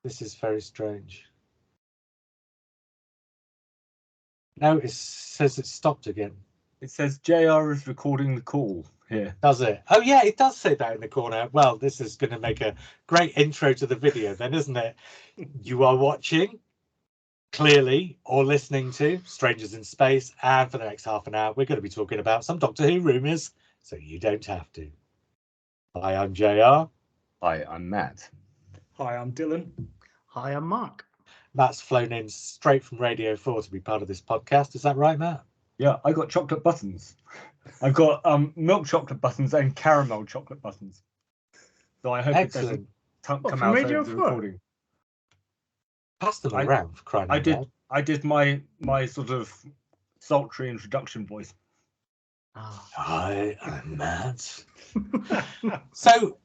This is very strange. No, it says it stopped again. It says JR is recording the call here. Does it? Oh yeah, it does say that in the corner. Well, this is going to make a great intro to the video then, isn't it? You are watching, clearly, or listening to Strangers in Space, and for the next half an hour we're going to be talking about some Doctor Who rumours, so you don't have to. Hi, I'm JR. Hi, I'm Matt. Hi, I'm Dylan. Hi, I'm Mark. Matt's flown in straight from Radio 4 to be part of this podcast. Is that right, Matt? Yeah, I got chocolate buttons. I've got milk chocolate buttons and caramel chocolate buttons. So I hope Excellent. it doesn't come from out Radio over the 4? recording. Pass them around, for crying out loud. I did my sort of sultry introduction voice. Oh. Hi, I'm Matt. So,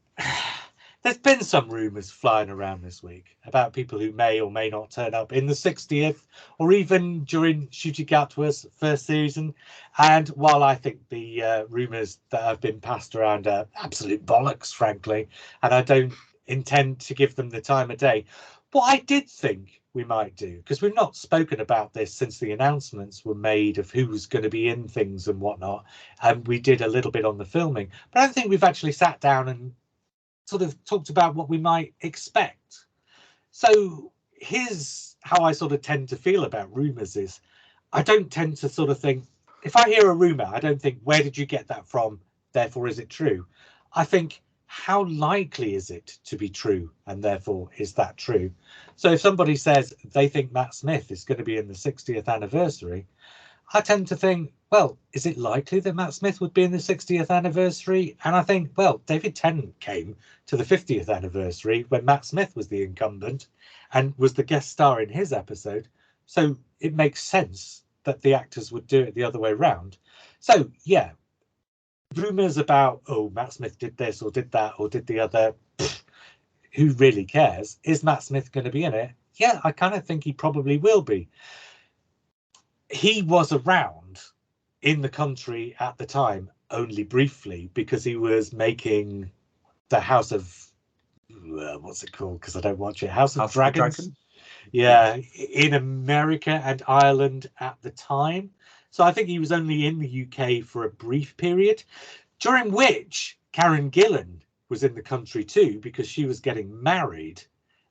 there's been some rumours flying around this week about people who may or may not turn up in the 60th, or even during Ncuti Gatwa's first season. And while I think the rumours that have been passed around are absolute bollocks, frankly, and I don't intend to give them the time of day, what I did think we might do, because we've not spoken about this since the announcements were made of who was going to be in things and whatnot, and we did a little bit on the filming, but I don't think we've actually sat down and sort of talked about what we might expect. So here's how I sort of tend to feel about rumours is I don't tend to sort of think, if I hear a rumour, I don't think, where did you get that from? Therefore, is it true? I think, how likely is it to be true? And therefore, is that true? So if somebody says they think Matt Smith is going to be in the 60th anniversary, I tend to think, well, is it likely that Matt Smith would be in the 60th anniversary? And I think, well, David Tennant came to the 50th anniversary when Matt Smith was the incumbent and was the guest star in his episode. So it makes sense that the actors would do it the other way around. So, yeah, rumours about, oh, Matt Smith did this or did that or did the other, who really cares? Is Matt Smith going to be in it? Yeah, I kind of think he probably will be. He was around in the country at the time only briefly because he was making the House of what's it called, because I don't watch it, House of Dragons. Yeah, in America and Ireland at the time. So I think he was only in the UK for a brief period, during which Karen Gillan was in the country too, because she was getting married,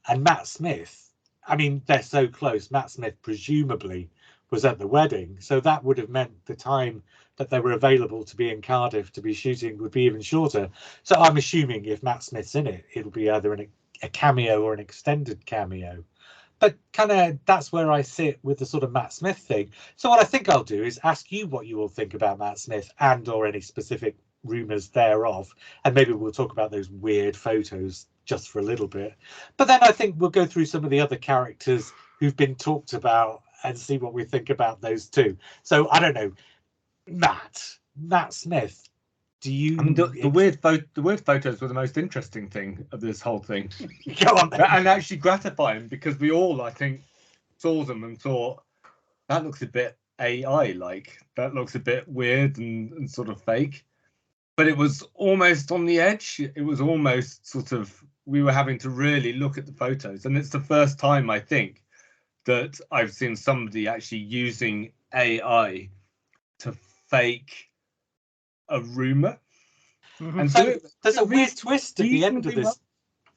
and Matt Smith, I mean, they're so close, Matt Smith presumably was at the wedding, so that would have meant the time that they were available to be in Cardiff to be shooting would be even shorter. So I'm assuming if Matt Smith's in it, it'll be either a cameo or an extended cameo. But kind of that's where I sit with the sort of Matt Smith thing. So what I think I'll do is ask you what you all think about Matt Smith and or any specific rumours thereof, and maybe we'll talk about those weird photos just for a little bit. But then I think we'll go through some of the other characters who've been talked about and see what we think about those too. So I don't know, Matt Smith, do you? I mean, the weird photos were the most interesting thing of this whole thing. Go on, then. And actually gratifying, because we all, I think, saw them and thought that looks a bit AI-like. That looks a bit weird and sort of fake. But it was almost on the edge. It was almost sort of, we were having to really look at the photos, and it's the first time I think that I've seen somebody actually using AI to fake a rumor. Mm-hmm. And So there's a weird twist at the end of this.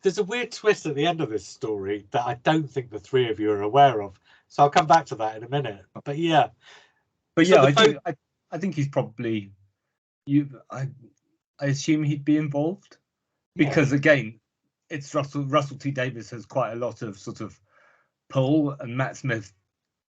There's a weird twist at the end of this story that I don't think the three of you are aware of. So I'll come back to that in a minute. But yeah. But So yeah, I think he's probably I assume he'd be involved, because again, it's Russell T Davies has quite a lot of sort of pull, and Matt Smith,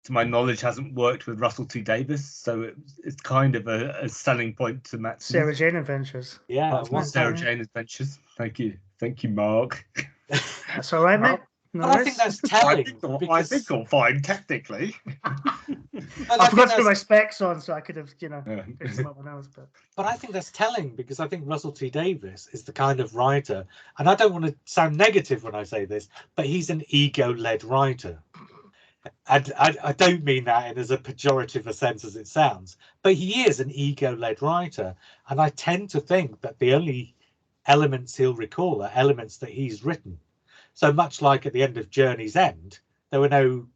to my knowledge, hasn't worked with Russell T Davies, so it's kind of a selling point to Matt Smith. Sarah Jane Adventures. Yeah. Sarah Jane Adventures. Thank you, Mark. That's all right, mate. But I think that's telling. I think I'm fine technically. I forgot to put my specs on, so I could have, picked them up when I was. But I think that's telling, because I think Russell T Davies is the kind of writer, and I don't want to sound negative when I say this, but he's an ego-led writer. And I don't mean that in as a pejorative a sense as it sounds, but he is an ego-led writer, and I tend to think that the only elements he'll recall are elements that he's written. So much like at the end of Journey's End, there were no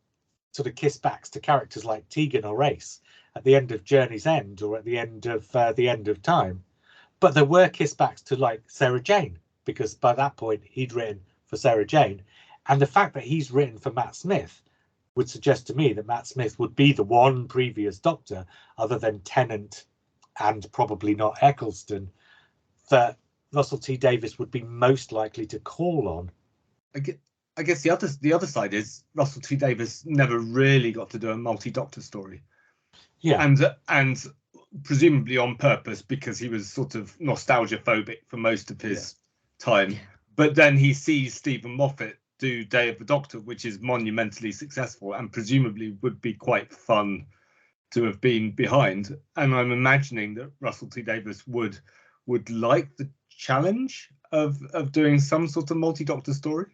sort of kissbacks to characters like Tegan or Ace at the end of Journey's End or at the end of The End of Time. But there were kissbacks to like Sarah Jane, because by that point he'd written for Sarah Jane. And the fact that he's written for Matt Smith would suggest to me that Matt Smith would be the one previous Doctor, other than Tennant and probably not Eccleston, that Russell T Davies would be most likely to call on. I guess the other side is Russell T Davies never really got to do a multi-Doctor story. Yeah, and presumably on purpose, because he was sort of nostalgia phobic for most of his time. Yeah. But then he sees Stephen Moffat do Day of the Doctor, which is monumentally successful and presumably would be quite fun to have been behind. And I'm imagining that Russell T Davies would like the challenge of doing some sort of multi-Doctor story.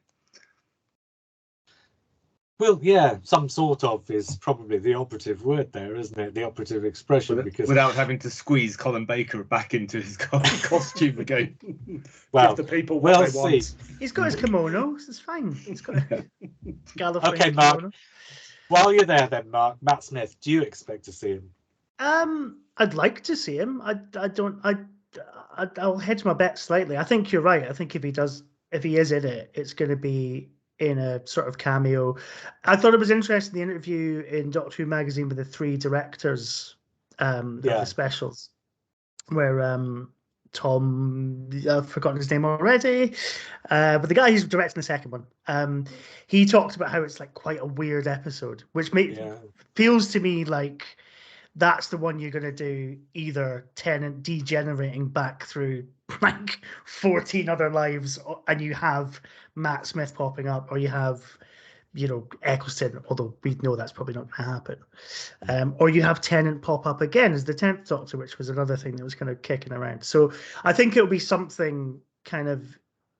Well, yeah, some sort of is probably the operative word there, isn't it? The operative expression, because without having to squeeze Colin Baker back into his costume again. Well, give the people what they want. He's got his kimono. It's fine. He's got a Gallifrey okay, Mark. Kimono. While you're there, then, Mark, Matt Smith, do you expect to see him? I'd like to see him. I'll hedge my bet slightly. I think you're right. I think if he is in it, it's going to be in a sort of cameo. I thought it was interesting, the interview in Doctor Who magazine with the three directors of the specials, where Tom, I've forgotten his name already, but the guy who's directing the second one, he talked about how it's like quite a weird episode, which feels to me like that's the one you're going to do, either Tennant degenerating back through like 14 other lives, and you have Matt Smith popping up, or you have, Eccleston, although we know that's probably not going to happen. Or you have Tennant pop up again as the 10th Doctor, which was another thing that was kind of kicking around. So I think it'll be something kind of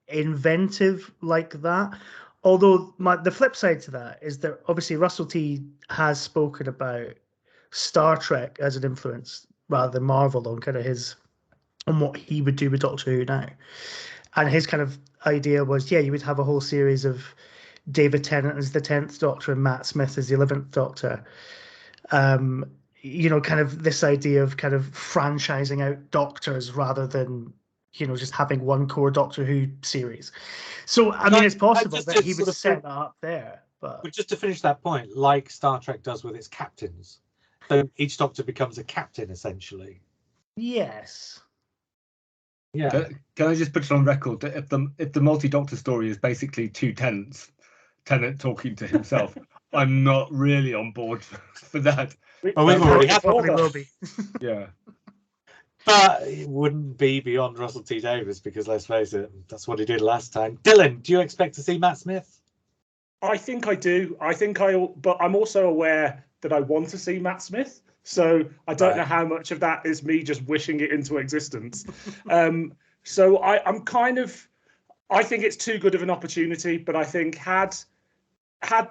inventive like that. Although the flip side to that is that obviously Russell T has spoken about Star Trek as an influence rather than Marvel on what he would do with Doctor Who now. And his kind of idea was, you would have a whole series of David Tennant as the 10th Doctor and Matt Smith as the 11th Doctor. Kind of this idea of kind of franchising out Doctors rather than, just having one core Doctor Who series. So, I mean, it's possible that he would set that up there. But just to finish that point, like Star Trek does with its captains, so each Doctor becomes a captain, essentially. Yes. Yeah. Can I just put it on record that if the multi-Doctor story is basically two Tennant talking to himself, I'm not really on board for that. Well, we've already had probably will be. Yeah. But it wouldn't be beyond Russell T Davies, because let's face it, that's what he did last time. Dylan, do you expect to see Matt Smith? I think I do. But I'm also aware that I want to see Matt Smith. So I don't know how much of that is me just wishing it into existence. So I think it's too good of an opportunity, but I think had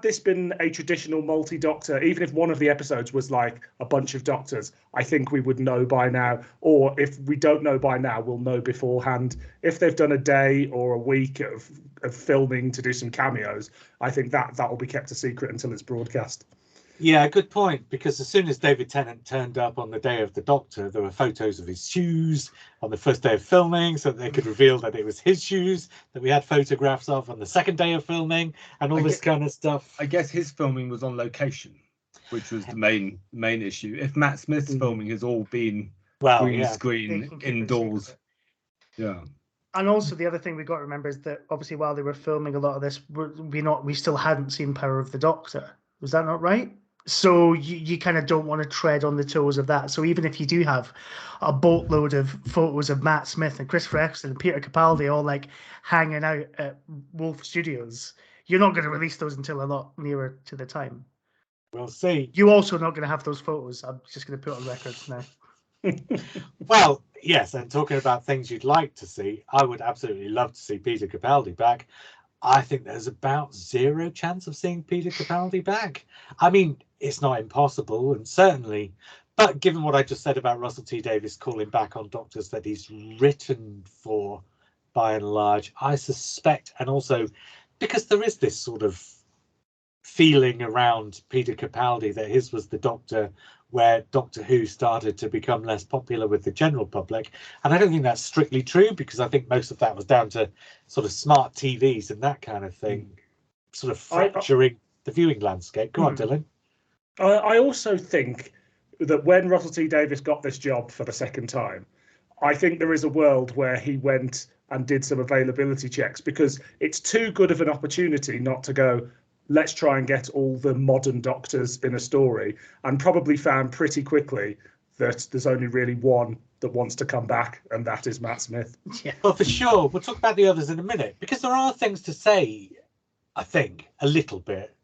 this been a traditional multi-Doctor, even if one of the episodes was like a bunch of Doctors, I think we would know by now. Or if we don't know by now, we'll know beforehand. If they've done a day or a week of filming to do some cameos, I think that will be kept a secret until it's broadcast. Yeah, good point, because as soon as David Tennant turned up on the day of the Doctor, there were photos of his shoes on the first day of filming, so that they could reveal that it was his shoes that we had photographs of on the second day of filming, and all this kind of stuff. I guess his filming was on location, which was the main issue. If Matt Smith's filming has all been green screen indoors, And also the other thing we got to remember is that obviously while they were filming a lot of this, we still hadn't seen Power of the Doctor. Was that not right? So you kind of don't want to tread on the toes of that. So even if you do have a boatload of photos of Matt Smith and Christopher Eccleston and Peter Capaldi all like hanging out at Wolf Studios, you're not going to release those until a lot nearer to the time. We'll see. You're also not going to have those photos. I'm just going to put on record now. Well, yes, and talking about things you'd like to see, I would absolutely love to see Peter Capaldi back. I think there's about zero chance of seeing Peter Capaldi back. I mean, it's not impossible, and certainly, but given what I just said about Russell T Davies calling back on Doctors that he's written for, by and large, I suspect, and also because there is this sort of feeling around Peter Capaldi that his was the Doctor where Doctor Who started to become less popular with the general public. And I don't think that's strictly true, because I think most of that was down to sort of smart TVs and that kind of thing, sort of fracturing the viewing landscape. Go on, Dylan. I also think that when Russell T Davies got this job for the second time, I think there is a world where he went and did some availability checks, because it's too good of an opportunity not to go, let's try and get all the modern Doctors in a story, and probably found pretty quickly that there's only really one that wants to come back, and that is Matt Smith. Yeah. Well, for sure. We'll talk about the others in a minute, because there are things to say, I think, a little bit.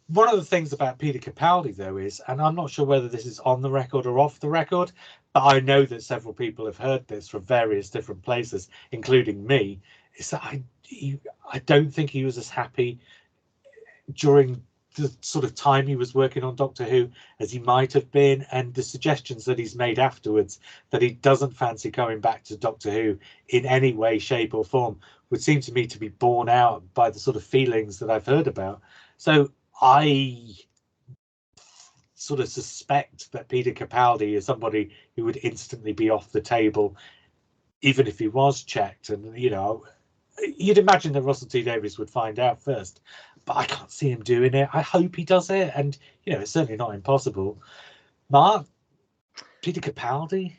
One of the things about Peter Capaldi, though, is, and I'm not sure whether this is on the record or off the record, but I know that several people have heard this from various different places, including me, is that I don't think he was as happy during the sort of time he was working on Doctor Who as he might have been, and the suggestions that he's made afterwards that he doesn't fancy coming back to Doctor Who in any way, shape or form would seem to me to be borne out by the sort of feelings that I've heard about. So I sort of suspect that Peter Capaldi is somebody who would instantly be off the table, even if he was checked. And, you know, you'd imagine that Russell T Davies would find out first, but I can't see him doing it. I hope he does it. And, you know, it's certainly not impossible. Mark, Peter Capaldi?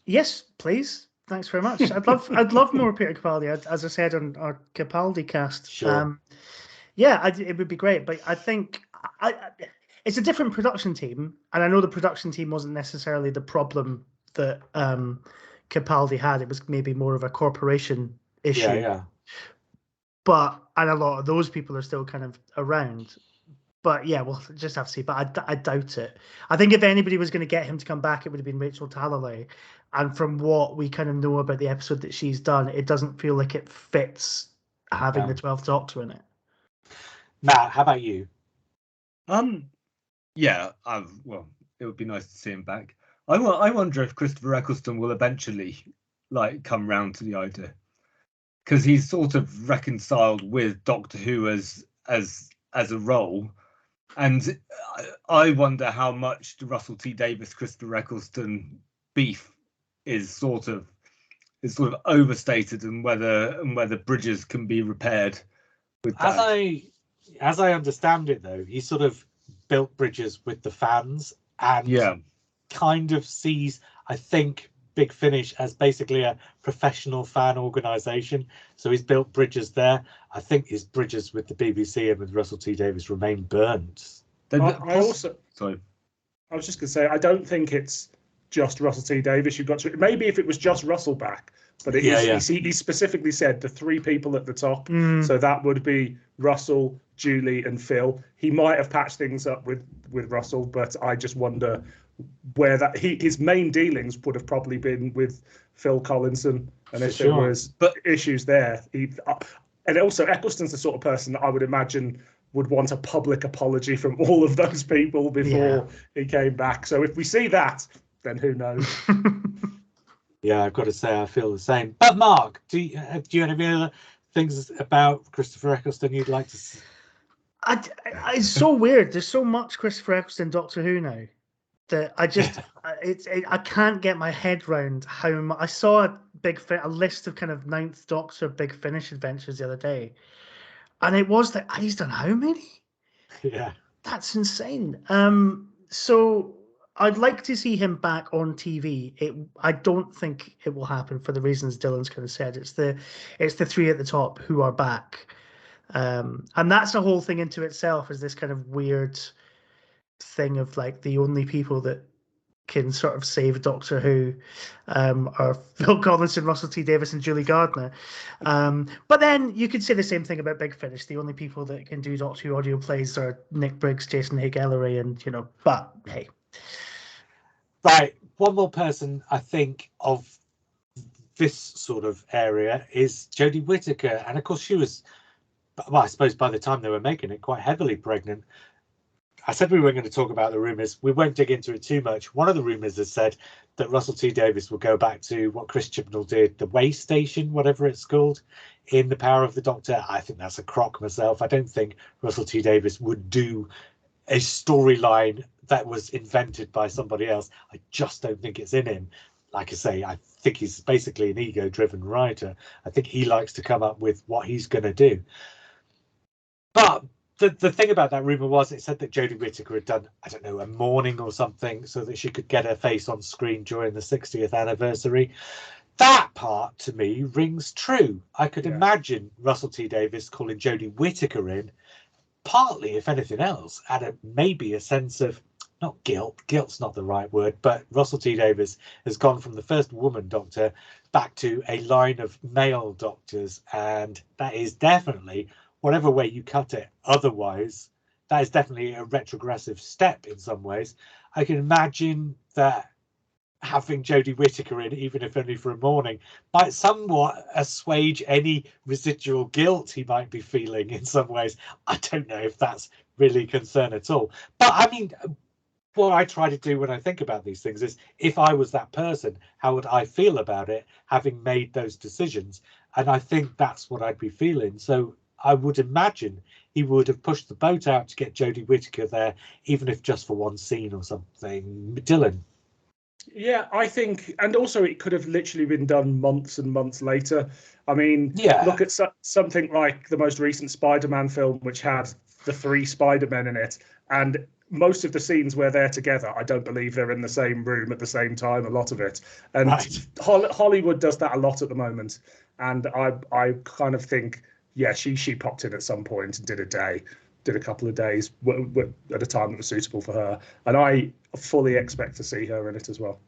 Yes, please. Thanks very much. I'd love more Peter Capaldi, as I said on our Capaldi cast. Sure. It would be great, but I think it's a different production team, and I know the production team wasn't necessarily the problem that Capaldi had. It was maybe more of a corporation issue. Yeah. And a lot of those people are still kind of around. But yeah, we'll just have to see. But I doubt it. I think if anybody was going to get him to come back, it would have been Rachel Talalay. And from what we kind of know about the episode that she's done, it doesn't feel like it fits having the 12th Doctor in it. Matt, how about you? Yeah, well, it would be nice to see him back. I wonder if Christopher Eccleston will eventually come round to the idea, because he's sort of reconciled with Doctor Who as a role, and I wonder how much the Russell T Davies Christopher Eccleston beef is sort of overstated, and whether bridges can be repaired with that. As I understand it, though, he sort of built bridges with the fans, and kind of sees, I think, Big Finish as basically a professional fan organisation. So he's built bridges there. I think his bridges with the BBC and with Russell T Davies remain burned. I was just going to say, I don't think it's just Russell T Davies. You've got to, maybe if it was just Russell back, but he specifically said the three people at the top. So that would be Russell, Julie and Phil. He might have patched things up with Russell, but I just wonder where his main dealings would have probably been with Phil Collinson, and if there was issues there, and also Eccleston's the sort of person that I would imagine would want a public apology from all of those people before he came back. So if we see that, then who knows? Yeah, I've got to say I feel the same. But Mark, do you have any other things about Christopher Eccleston you'd like to see? It's so weird. There's so much Christopher Eccleston Doctor Who now that I just I can't get my head round how much. I saw a list of kind of 9th Doctor Big Finish adventures the other day, and it was like, he's done how many? Yeah, that's insane. So I'd like to see him back on TV. I don't think it will happen for the reasons Dylan's kind of said. It's the three at the top who are back, and that's a whole thing into itself. Is this kind of weird thing of like the only people that can sort of save Doctor Who are Phil Collinson, Russell T Davies, and Julie Gardner. But then you could say the same thing about Big Finish. The only people that can do Doctor Who audio plays are Nick Briggs, Jason Haig-Ellery, and But hey, right. One more person I think of this sort of area is Jodie Whittaker, and of course she was, well, I suppose by the time they were making it, quite heavily pregnant. I said we weren't going to talk about the rumours. We won't dig into it too much. One of the rumours has said that Russell T Davies will go back to what Chris Chibnall did, the way station, whatever it's called, in The Power of the Doctor. I think that's a crock myself. I don't think Russell T Davies would do a storyline that was invented by somebody else. I just don't think it's in him. Like I say, I think he's basically an ego-driven writer. I think he likes to come up with what he's going to do. But the thing about that rumor was it said that Jodie Whittaker had done, I don't know, a mourning or something so that she could get her face on screen during the 60th anniversary. That part to me rings true. I could imagine Russell T Davies calling Jodie Whittaker in, partly, if anything else, at maybe a sense of, not guilt, guilt's not the right word, but Russell T Davies has gone from the first woman doctor back to a line of male doctors, and that is definitely, whatever way you cut it otherwise, that is definitely a retrogressive step in some ways. I can imagine that having Jodie Whittaker in, even if only for a morning, might somewhat assuage any residual guilt he might be feeling in some ways. I don't know if that's really a concern at all. But I mean, what I try to do when I think about these things is, if I was that person, how would I feel about it, having made those decisions? And I think that's what I'd be feeling. So I would imagine he would have pushed the boat out to get Jodie Whittaker there, even if just for one scene or something. Dylan? Yeah, I think, and also it could have literally been done months and months later. I mean, look at something like the most recent Spider-Man film, which had the 3 Spider-Men in it, and most of the scenes where they're together, I don't believe they're in the same room at the same time, a lot of it. And Hollywood does that a lot at the moment. And I kind of think, yeah, she popped in at some point and did a couple of days at a time that was suitable for her. And I fully expect to see her in it as well.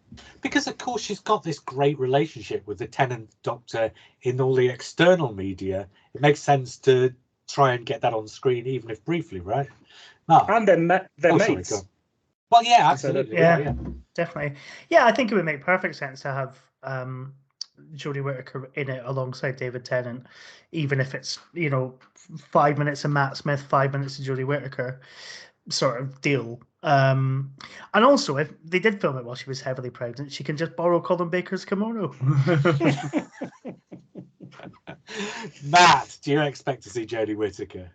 Because, of course, she's got this great relationship with the Tennant Doctor in all the external media. It makes sense to try and get that on screen, even if briefly, right? And they're mates. Sorry, well, yeah, absolutely. Yeah, definitely. Yeah, I think it would make perfect sense to have Jodie Whittaker in it alongside David Tennant, even if it's 5 minutes of Matt Smith, 5 minutes of Jodie Whittaker sort of deal. And also, if they did film it while she was heavily pregnant, she can just borrow Colin Baker's kimono. Matt, do you expect to see Jodie Whittaker?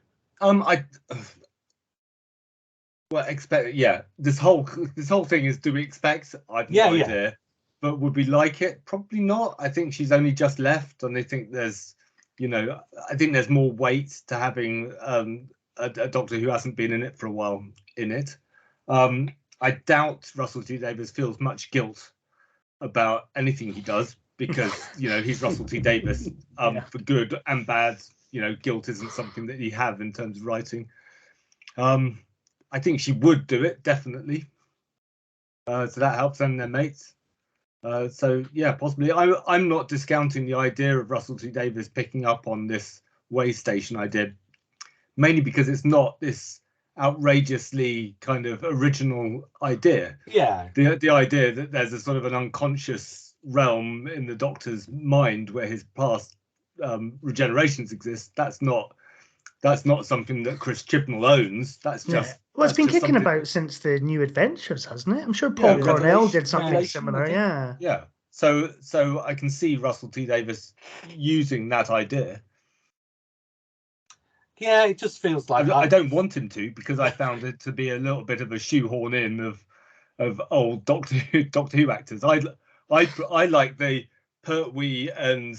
This whole thing is, do we expect? I've no idea. But would we like it? Probably not. I think she's only just left, and I think there's more weight to having a doctor who hasn't been in it for a while in it. I doubt Russell T Davies feels much guilt about anything he does, because he's Russell T Davies. For good and bad, guilt isn't something that you have in terms of writing. I think she would do it, definitely. So that helps, and their mates. So yeah, possibly. I'm not discounting the idea of Russell T Davies picking up on this way station idea, mainly because it's not this outrageously kind of original idea. Yeah. The idea that there's a sort of an unconscious realm in the Doctor's mind where his past regenerations exist. That's not something that Chris Chibnall owns. That's just well, it's been kicking about since the New Adventures, hasn't it? I'm sure Paul Cornell did something similar. Yeah. So I can see Russell T Davies using that idea. Yeah, it just feels like I don't want him to, because I found it to be a little bit of a shoehorn in of old Doctor Who actors. I like the Pertwee and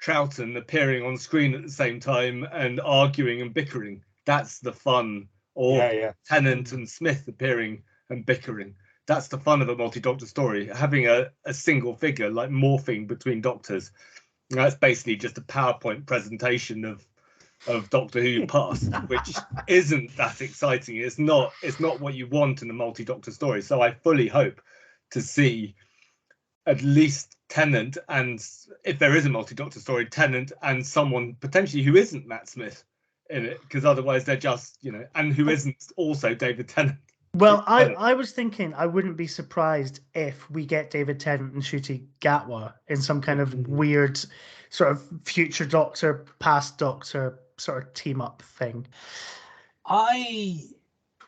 Troughton appearing on screen at the same time and arguing and bickering. That's the fun. Or Tennant and Smith appearing and bickering. That's the fun of a multi-doctor story. Having a single figure like morphing between doctors. That's basically just a PowerPoint presentation of Doctor Who past, which isn't that exciting. It's not what you want in a multi-doctor story. So I fully hope to see at least Tennant, and if there is a multi-doctor story, Tennant and someone potentially who isn't Matt Smith in it, because otherwise they're just, and who isn't also David Tennant. Well, I was thinking I wouldn't be surprised if we get David Tennant and Ncuti Gatwa in some kind of weird sort of future Doctor, past Doctor sort of team up thing. I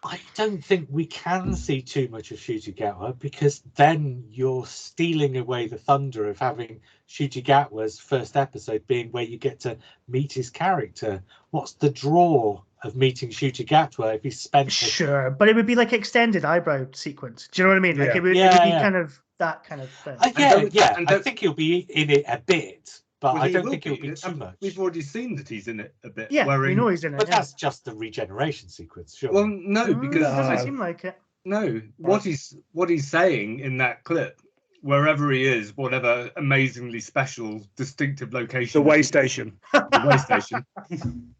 I don't think we can see too much of Ncuti Gatwa, because then you're stealing away the thunder of having Ncuti Gatwa's first episode being where you get to meet his character. What's the draw of meeting Ncuti Gatwa if he's spent Sure, but it would be like extended eyebrow sequence. Do you know what I mean? Like Yeah. it would be Yeah. kind of that kind of thing. I think he'll be in it a bit, but Well, I he don't will think he'll be. be too much. We've already seen that he's in it a bit. Yeah, we wearing... know he's in it. But yeah. that's just the regeneration sequence, sure. Well, no, because It doesn't seem like it. no, what he's saying in that clip, wherever he is, whatever amazingly special, distinctive location, The way station. the way station,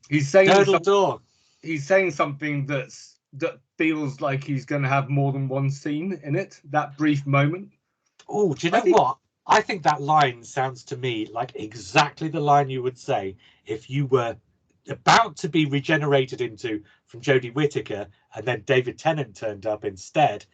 he's saying Girdle door. he's saying something that feels like he's going to have more than one scene in it. That brief moment. Oh, do you know what? I think that line sounds to me like exactly the line you would say if you were about to be regenerated into from Jodie Whittaker, and then David Tennant turned up instead.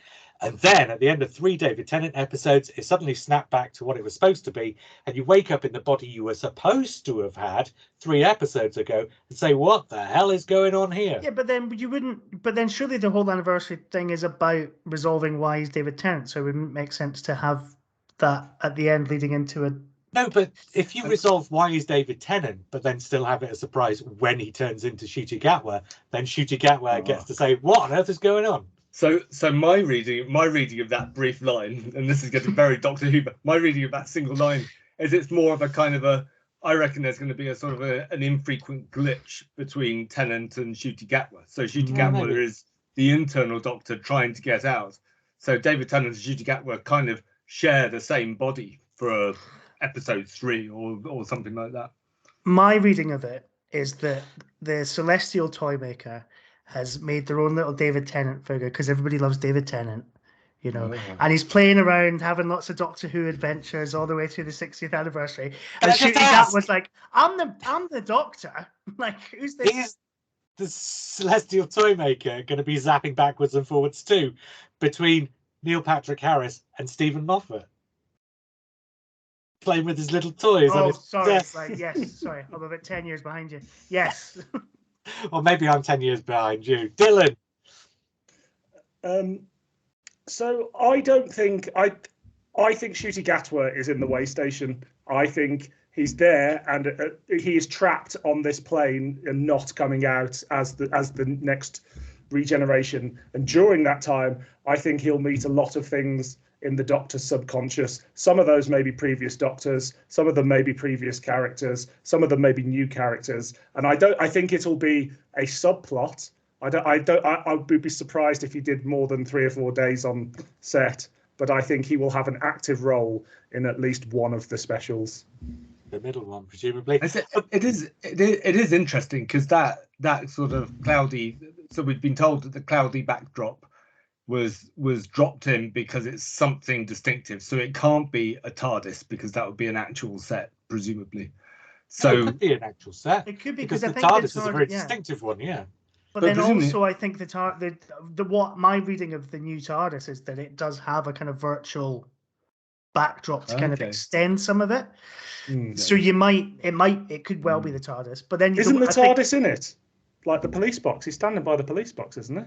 And then at the end of 3 David Tennant episodes, it suddenly snapped back to what it was supposed to be. And you wake up in the body you were supposed to have had 3 episodes ago and say, what the hell is going on here? Yeah, but then you wouldn't. But then surely the whole anniversary thing is about resolving why he's David Tennant, so it wouldn't make sense to have that at the end leading into a. No, but if you resolve why he's David Tennant, but then still have it a surprise when he turns into Ncuti Gatwa, then Ncuti Gatwa gets to say, what on earth is going on? So my reading of that brief line, and this is getting very Doctor Who, but my reading of that single line is it's more of a kind of a. I reckon there's going to be a sort of an infrequent glitch between Tennant and Ncuti Gatwa. So Ncuti Gatwa is the internal Doctor trying to get out. So David Tennant and Ncuti Gatwa kind of share the same body for episode 3 or something like that. My reading of it is that the Celestial toy maker has made their own little David Tennant figure because everybody loves David Tennant, you know, and he's playing around, having lots of Doctor Who adventures all the way through the 60th anniversary. And Ncuti Gatwa was like, "I'm the Doctor." Like, who's this? Is the Celestial toy maker going to be zapping backwards and forwards too between Neil Patrick Harris and Stephen Moffat? Playing with his little toys. Oh, on his sorry. desk. Right, yes, sorry. I'm about 10 years behind you. Yes. Or maybe I'm 10 years behind you. Dylan. So I don't think I think Ncuti Gatwa is in the way station. I think he's there and he is trapped on this plane and not coming out as the next regeneration. And during that time, I think he'll meet a lot of things in the Doctor's subconscious. Some of those may be previous Doctors, some of them may be previous characters, some of them may be new characters. And I think it'll be a subplot. I would be surprised if he did more than 3 or 4 days on set, but I think he will have an active role in at least one of the specials. The middle one, presumably. It is interesting because that sort of cloudy. So we've been told that the cloudy backdrop was dropped in because it's something distinctive. So it can't be a TARDIS because that would be an actual set, presumably. So it could be an actual set. It could be because I the think TARDIS is a TARDIS, very yeah. distinctive one, yeah. But But then presumably- also, I think the what my reading of the new TARDIS is that it does have a kind of virtual backdrop to kind of Okay. extend some of it. So it could well be the TARDIS, but then Isn't the I think- TARDIS in it? Like the police box. He's standing by the police box, isn't he?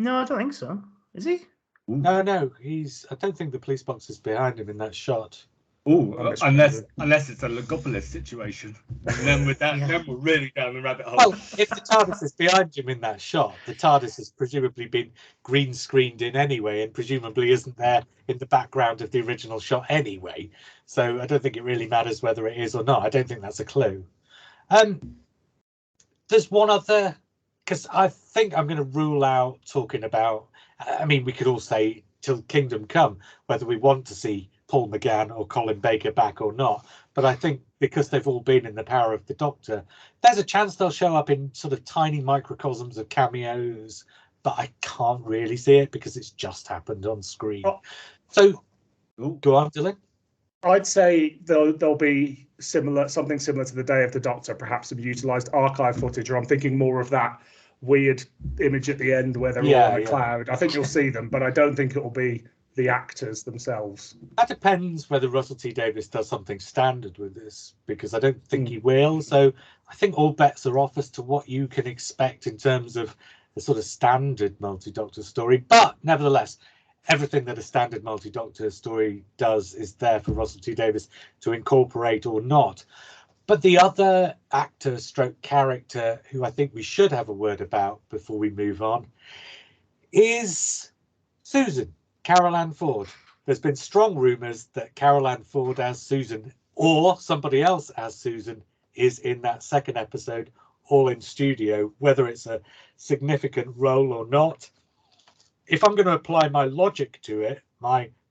No, I don't think so. Is he? No, I don't think the police box is behind him in that shot. unless it's a Logopolis situation, and then with that, then we're really down the rabbit hole. Well, if the TARDIS is behind him in that shot, the TARDIS has presumably been green screened in anyway, and presumably isn't there in the background of the original shot anyway. So I don't think it really matters whether it is or not. I don't think that's a clue. There's one other, because I think I'm going to rule out talking about. I mean, we could all say till Kingdom Come whether we want to see Paul McGann or Colin Baker back or not. But I think because they've all been in the Power of the Doctor, there's a chance they'll show up in sort of tiny microcosms of cameos. But I can't really see it because it's just happened on screen. So, go on, Dylan. I'd say there'll be something similar to the Day of the Doctor, perhaps some utilised archive footage, or I'm thinking more of that weird image at the end where they're all in a cloud. I think you'll see them, but I don't think it will be the actors themselves. That depends whether Russell T Davies does something standard with this, because I don't think he will. So I think all bets are off as to what you can expect in terms of the sort of standard multi-Doctor story. But nevertheless, everything that a standard multi-Doctor story does is there for Russell T Davies to incorporate or not. But the other actor stroke character who I think we should have a word about before we move on is Susan, Carol Ann Ford. There's been strong rumours that Carol Ann Ford as Susan, or somebody else as Susan, is in that second episode, all in studio, whether it's a significant role or not. If I'm going to apply my logic to it,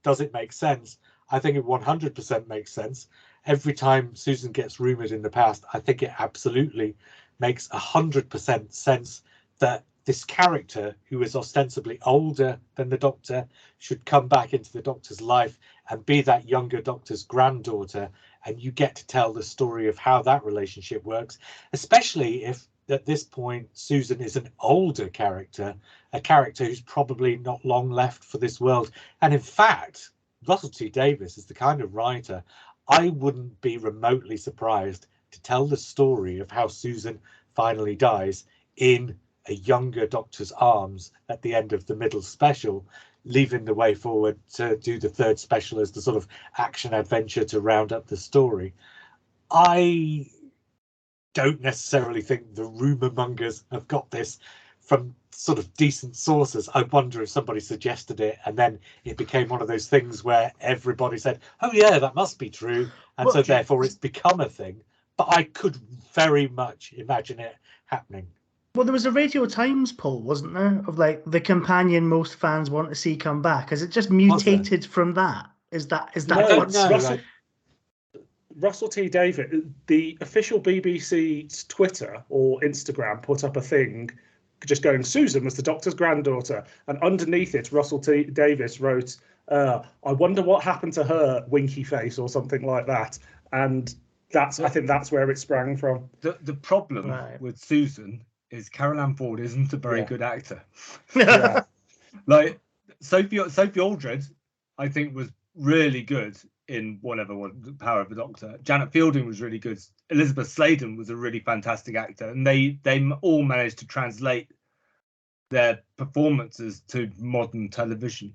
does it make sense? I think it 100% makes sense. Every time Susan gets rumoured in the past, I think it absolutely makes 100% sense that this character, who is ostensibly older than the Doctor, should come back into the Doctor's life and be that younger Doctor's granddaughter, and you get to tell the story of how that relationship works, especially if at this point Susan is an older character, a character who's probably not long left for this world. And in fact, Russell T Davies is the kind of writer I wouldn't be remotely surprised to tell the story of how Susan finally dies in a younger Doctor's arms at the end of the middle special, leaving the way forward to do the third special as the sort of action adventure to round up the story. I don't necessarily think the rumour mongers have got this from sort of decent sources. I wonder if somebody suggested it and then it became one of those things where everybody said, oh yeah, that must be true, and well, so therefore it's become a thing. But I could very much imagine it happening. Well, there was a Radio Times poll, wasn't there, of like the companion most fans want to see come back. Has it just mutated from that? Is that no, what's Russell T Davies, the official BBC's Twitter or Instagram put up a thing just going, Susan was the Doctor's granddaughter, and underneath it Russell T Davies wrote, I wonder what happened to her, winky face, or something like that. And I think that's where it sprang from. The problem with Susan is Carol Ann Ford isn't a very good actor. Yeah. Like Sophie Aldred, I think, was really good in the Power of the Doctor. Janet Fielding was really good. Elizabeth Sladen was a really fantastic actor, and they all managed to translate their performances to modern television.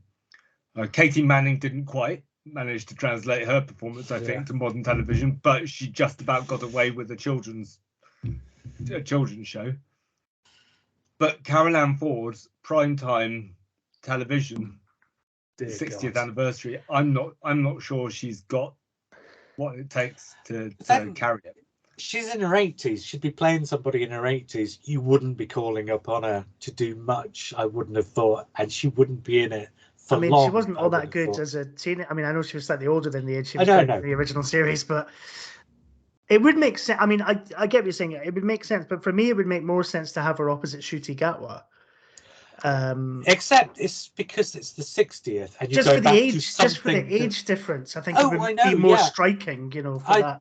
Katie Manning didn't quite manage to translate her performance, I think, to modern television, but she just about got away with a children's show. But Carol Ann Ford's primetime television, 60th anniversary, I'm not sure she's got what it takes to carry it. She's in her 80s. She'd be playing somebody in her 80s. You wouldn't be calling up on her to do much, I wouldn't have thought, and she wouldn't be in it for long. She wasn't all that good as a teenager. I mean, I know she was slightly older than the age she was in the original series, but it would make sense. I mean, I get what you're saying. It would make sense, but for me, it would make more sense to have her opposite Ncuti Gatwa. Except it's because it's the 60th, and just for the age, just for the age difference, I think it would be more striking, I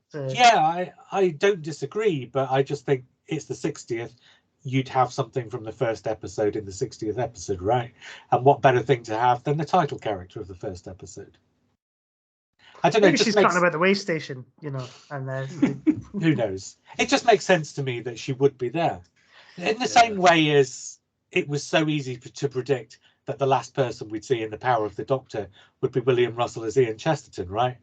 don't disagree, but I just think it's the 60th. You'd have something from the first episode in the 60th episode, right? And what better thing to have than the title character of the first episode? I don't know. Maybe she's talking about the way station, and who knows? It just makes sense to me that she would be there, in the same way as it was so easy to predict that the last person we'd see in the Power of the Doctor would be William Russell as Ian Chesterton, right?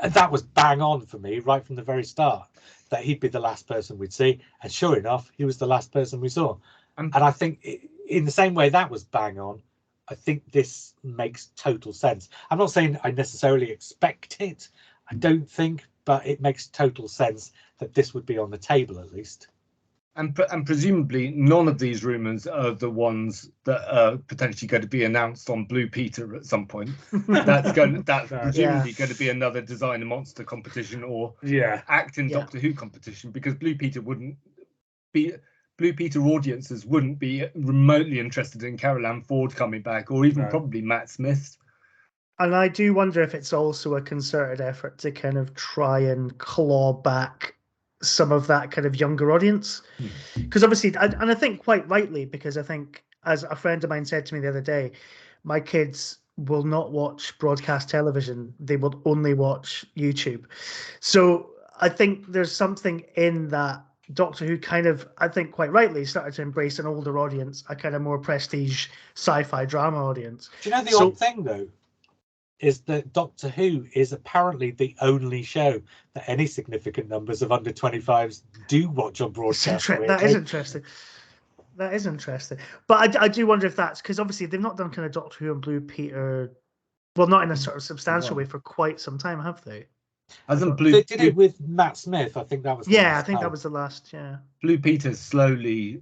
And that was bang on for me right from the very start, that he'd be the last person we'd see. And sure enough, he was the last person we saw. And I think in the same way that was bang on, I think this makes total sense. I'm not saying I necessarily expect it, I don't think, but it makes total sense that this would be on the table at least. And presumably none of these rumours are the ones that are potentially going to be announced on Blue Peter at some point. That's presumably going to be another Design a Monster competition or acting Doctor Who competition, because Blue Peter audiences wouldn't be remotely interested in Carol Ann Ford coming back, or even probably Matt Smith. And I do wonder if it's also a concerted effort to kind of try and claw back some of that kind of younger audience, because obviously, and I think quite rightly, because I think, as a friend of mine said to me the other day, my kids will not watch broadcast television, they will only watch YouTube. So I think there's something in that Doctor Who kind of, I think quite rightly, started to embrace an older audience, a kind of more prestige sci-fi drama audience. Do you know the odd thing, though? Is that Doctor Who is apparently the only show that any significant numbers of under 25s do watch on broadcast. That is interesting. That is interesting. But I do wonder if that's because obviously they've not done kind of Doctor Who and Blue Peter, well, not in a sort of substantial way for quite some time, have they? They did it with Matt Smith. I think that was. Yeah, I think that was the last. Yeah. Blue Peter slowly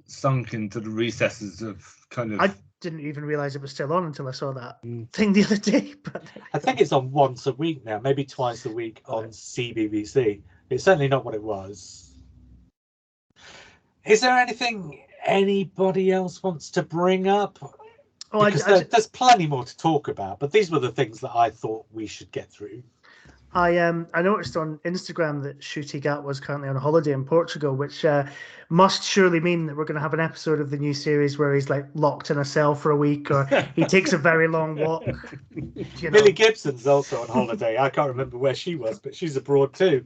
sunk into the recesses of kind of. I didn't even realize it was still on until I saw that thing the other day. But I think it's on once a week now, maybe twice a week on CBBC. It's certainly not what it was. Is there anything anybody else wants to bring up? Oh, because there's plenty more to talk about, but these were the things that I thought we should get through. I noticed on Instagram that Ncuti Gat was currently on holiday in Portugal, which must surely mean that we're going to have an episode of the new series where he's like locked in a cell for a week, or he takes a very long walk. Millie Gibson's also on holiday. I can't remember where she was, but she's abroad too.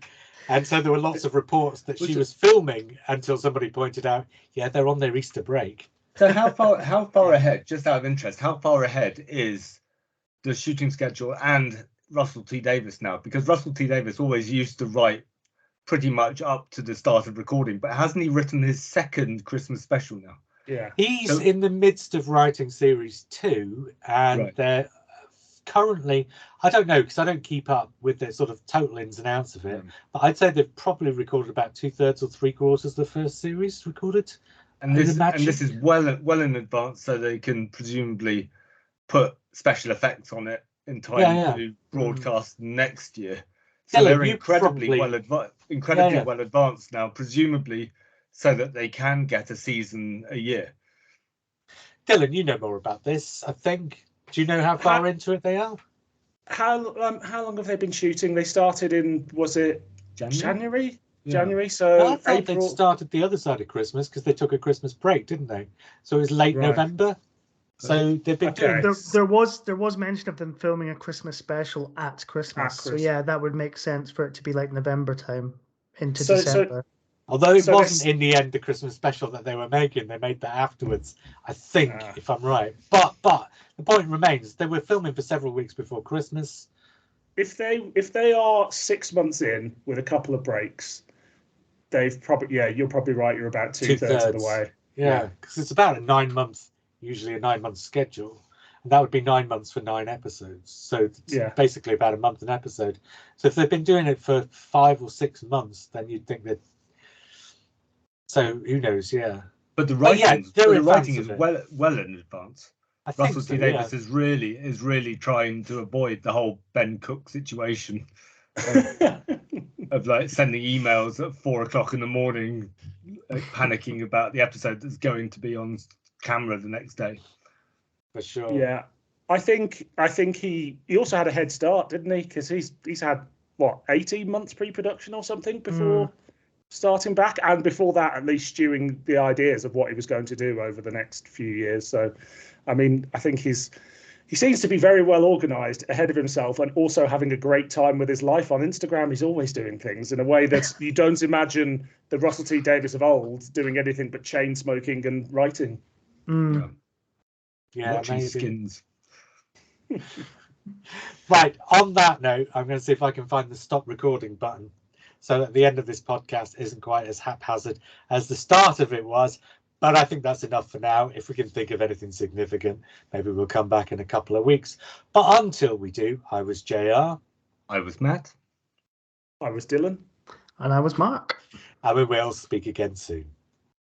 And so there were lots of reports that she was filming until somebody pointed out, yeah, they're on their Easter break. So how far ahead, just out of interest, how far ahead is the shooting schedule and Russell T Davies now? Because Russell T Davies always used to write pretty much up to the start of recording, but hasn't he written his second Christmas special now? Yeah, he's in the midst of writing series 2, and they're currently, I don't know because I don't keep up with the sort of total ins and outs of it, but I'd say they've probably recorded about 2/3 or 3/4 of the first series recorded. And this is well in advance, so they can presumably put special effects on it in time to broadcast next year. So they're incredibly well advanced now, presumably, so that they can get a season a year. Dylan, you know more about this, I think. Do you know how far into it they are? How long have they been shooting? They started in, was it January? January. So I thought they'd started the other side of Christmas because they took a Christmas break, didn't they? So it was late November. So they've been doing. There was mention of them filming a Christmas special at Christmas. So yeah, that would make sense for it to be like November time into December. Although it wasn't in the end the Christmas special that they were making, they made that afterwards, I think, if I'm right. But the point remains, they were filming for several weeks before Christmas. If they are 6 months in with a couple of breaks, they've probably you're probably right. You're about 2/3 of the way. Yeah, because it's about usually a 9 month schedule, and that would be 9 months for 9 episodes. So it's basically about a month an episode. So if they've been doing it for 5 or 6 months, then you'd think that. So who knows? Yeah, but the writing is well in advance. Russell T Davies is really trying to avoid the whole Ben Cook situation of like sending emails at 4 o'clock in the morning, like, panicking about the episode that's going to be on camera the next day. For sure. Yeah, I think he also had a head start, didn't he? Because he's had 18 months pre-production or something before starting back, and before that at least stewing the ideas of what he was going to do over the next few years. So I mean, I think he seems to be very well organised, ahead of himself, and also having a great time with his life on Instagram. He's always doing things in a way that you don't imagine the Russell T Davies of old doing anything but chain smoking and writing. Yeah, watching Skins. Right, on that note, I'm going to see if I can find the stop recording button so that the end of this podcast isn't quite as haphazard as the start of it was. But I think that's enough for now. If we can think of anything significant, maybe we'll come back in a couple of weeks. But until we do, I was JR. I was Matt. I was Dylan. And I was Mark. And we will speak again soon.